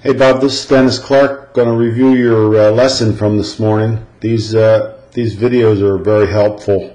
Hey Bob, this is Dennis Clark. Going to review your lesson from this morning. These videos are very helpful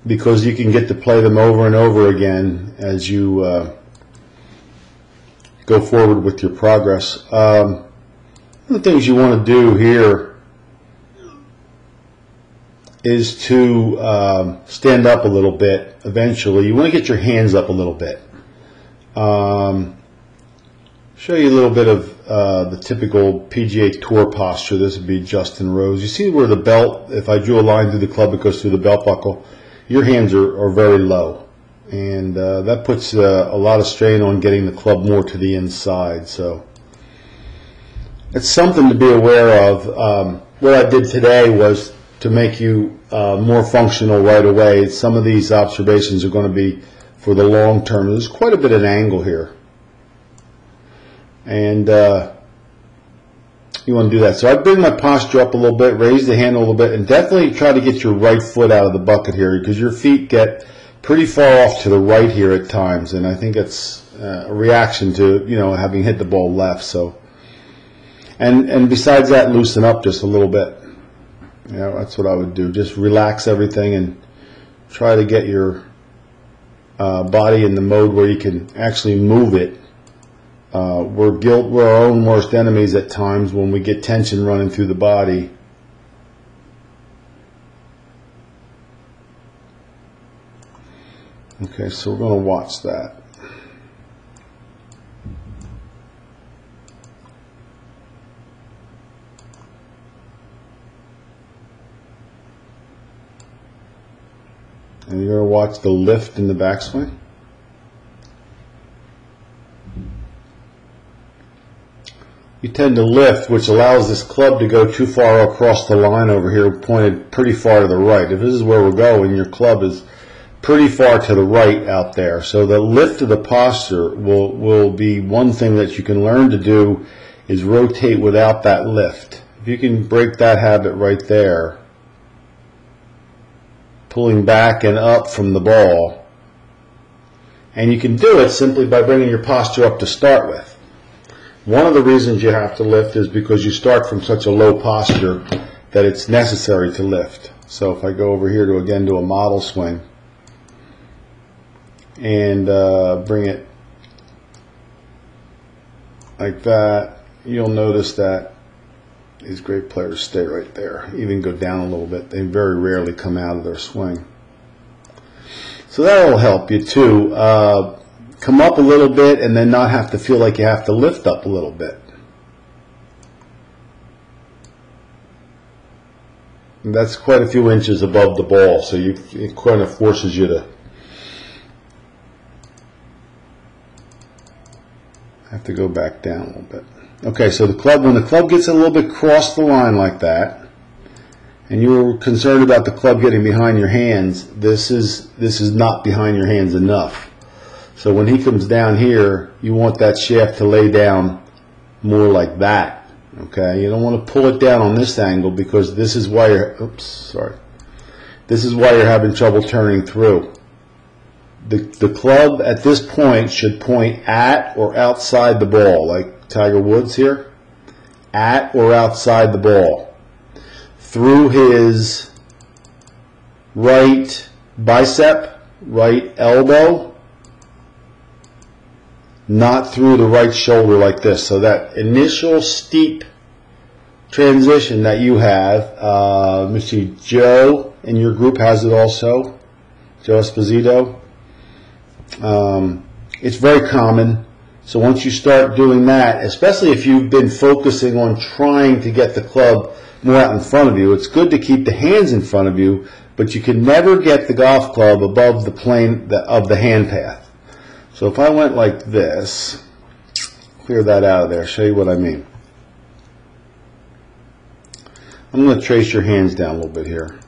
because you can get to play them over and over again as you go forward with your progress. One of the things you want to do here is to stand up a little bit. Eventually, you want to get your hands up a little bit. Show you a little bit of the typical PGA Tour posture. This would be Justin Rose. You see where the belt, if I drew a line through the club, it goes through the belt buckle. Your hands are very low, and that puts a lot of strain on getting the club more to the inside. So it's something to be aware of. What I did today was to make you more functional right away. Some of these observations are going to be for the long term. There's quite a bit of an angle here, and you want to do that. So I bring my posture up a little bit, raise the hand a little bit, and definitely try to get your right foot out of the bucket here, because your feet get pretty far off to the right here at times, and I think it's a reaction to having hit the ball left. So and besides that, loosen up just a little bit. That's what I would do. Just relax everything and try to get your body in the mode where you can actually move it. We're our own worst enemies at times when we get tension running through the body. Okay, so we're going to watch that. And you're going to watch the lift in the backswing. You tend to lift, which allows this club to go too far across the line over here, pointed pretty far to the right. If this is where we're going, your club is pretty far to the right out there. So the lift of the posture will be one thing that you can learn to do, is rotate without that lift. If you can break that habit right there, pulling back and up from the ball. And you can do it simply by bringing your posture up to start with. One of the reasons you have to lift is because you start from such a low posture that it's necessary to lift. So if I go over here to again do a model swing and bring it like that, you'll notice that these great players stay right there, even go down a little bit. They very rarely come out of their swing. So that will help you too. Come up a little bit and then not have to feel like you have to lift up a little bit. And that's quite a few inches above the ball, so it kind of forces you to have to go back down a little bit. Okay, so when the club gets a little bit across the line like that, and you're concerned about the club getting behind your hands, this is not behind your hands enough. So when he comes down here, you want that shaft to lay down more like that. Okay, you don't want to pull it down on this angle, because this is why this is why you're having trouble turning through. The club at this point should point at or outside the ball, like Tiger Woods here, at or outside the ball, through his right bicep, right elbow, not through the right shoulder like this. So that initial steep transition that you have, let me see, Joe in your group has it also, Joe Esposito. It's very common. So once you start doing that, especially if you've been focusing on trying to get the club more out in front of you, it's good to keep the hands in front of you, but you can never get the golf club above the plane of the hand path. So if I went like this, clear that out of there, show you what I mean. I'm going to trace your hands down a little bit here.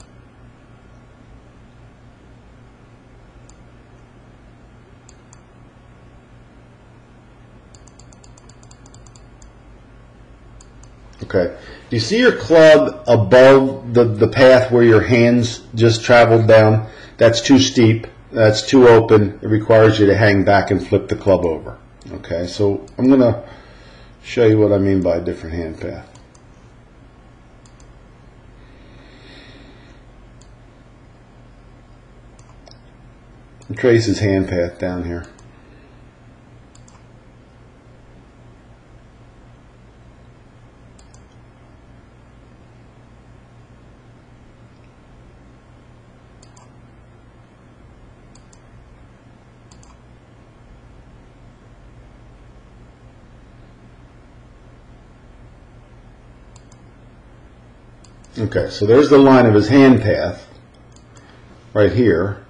Okay. Do you see your club above the path where your hands just traveled down? That's too steep. that's too open. It requires you to hang back and flip the club over. Okay, so I'm going to show you what I mean by a different hand path. Trace his hand path down here. Okay, so there's the line of his hand path right here.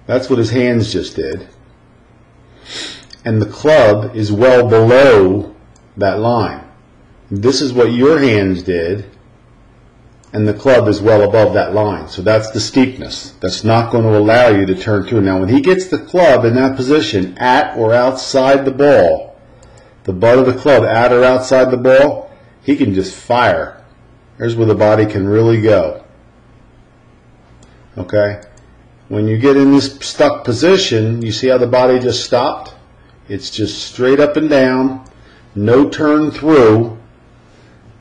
That's what his hands just did. And the club is well below that line. This is what your hands did, and the club is well above that line. So that's the steepness. That's not going to allow you to turn through. Now when he gets the club in that position at or outside the ball, the butt of the club at or outside the ball, he can just fire. Here's where the body can really go. Okay? When you get in this stuck position, you see how the body just stopped? It's just straight up and down, no turn through,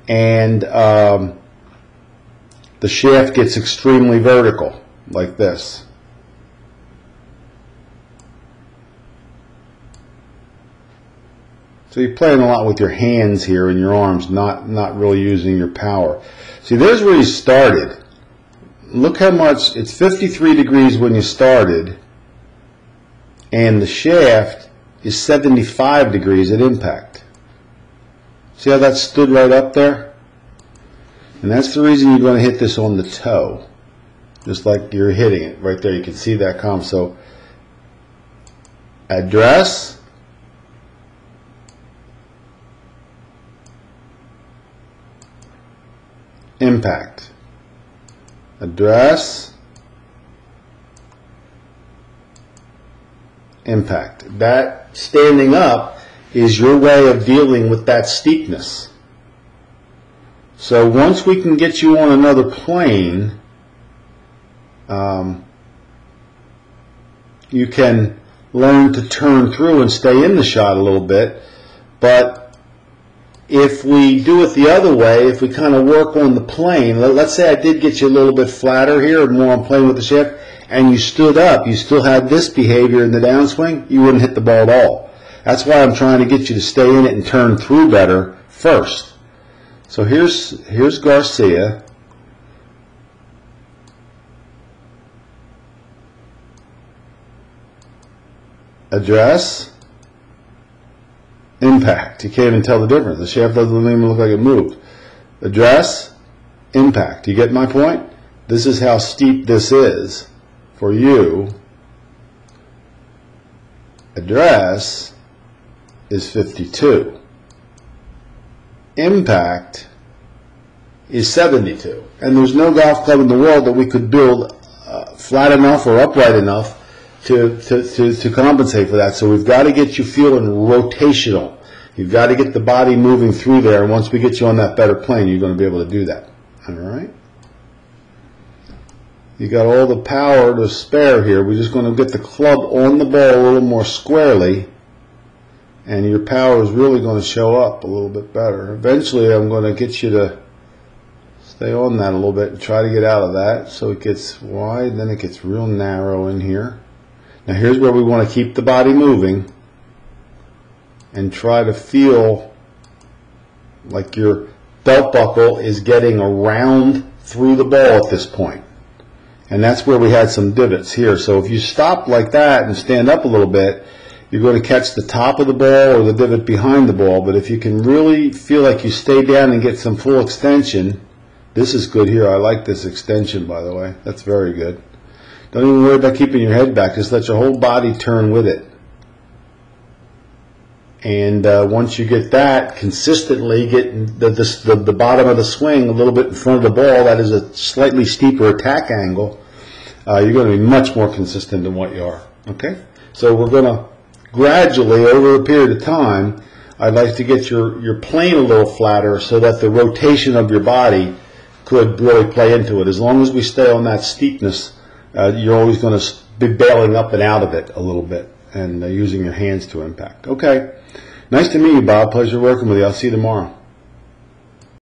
and the shaft gets extremely vertical, like this. So you're playing a lot with your hands here and your arms, not really using your power. See, there's where you started. Look how much, it's 53 degrees when you started, and the shaft is 75 degrees at impact. See how that stood right up there? And that's the reason you're going to hit this on the toe, just like you're hitting it right there. You can see that come. So, address, impact. Address, impact. That standing up is your way of dealing with that steepness. So once we can get you on another plane, you can learn to turn through and stay in the shot a little bit. But if we do it the other way, if we kind of work on the plane, let's say I did get you a little bit flatter here, more on plane with the shaft, and you stood up, you still had this behavior in the downswing, you wouldn't hit the ball at all. That's why I'm trying to get you to stay in it and turn through better first. So here's Garcia. Address, impact. You can't even tell the difference. The shaft doesn't even look like it moved. Address, impact. You get my point? This is how steep this is for you. Address is 52. Impact is 72. And there's no golf club in the world that we could build flat enough or upright enough to compensate for that. So we've got to get you feeling rotational. You've got to get the body moving through there, and once we get you on that better plane, you're going to be able to do that. All right? You got all the power to spare here. We're just going to get the club on the ball a little more squarely, and your power is really going to show up a little bit better. Eventually, I'm going to get you to stay on that a little bit and try to get out of that so it gets wide, then it gets real narrow in here. Now here's where we want to keep the body moving and try to feel like your belt buckle is getting around through the ball at this point. And that's where we had some divots here. So if you stop like that and stand up a little bit, you're going to catch the top of the ball or the divot behind the ball. But if you can really feel like you stay down and get some full extension, this is good here. I like this extension, by the way. That's very good. Don't even worry about keeping your head back. Just let your whole body turn with it. And once you get that, consistently get the bottom of the swing a little bit in front of the ball, that is a slightly steeper attack angle, you're going to be much more consistent than what you are. Okay? So we're going to gradually, over a period of time, I'd like to get your plane a little flatter so that the rotation of your body could really play into it. As long as we stay on that steepness, you're always going to be bailing up and out of it a little bit and using your hands to impact. Okay. Nice to meet you, Bob. Pleasure working with you. I'll see you tomorrow.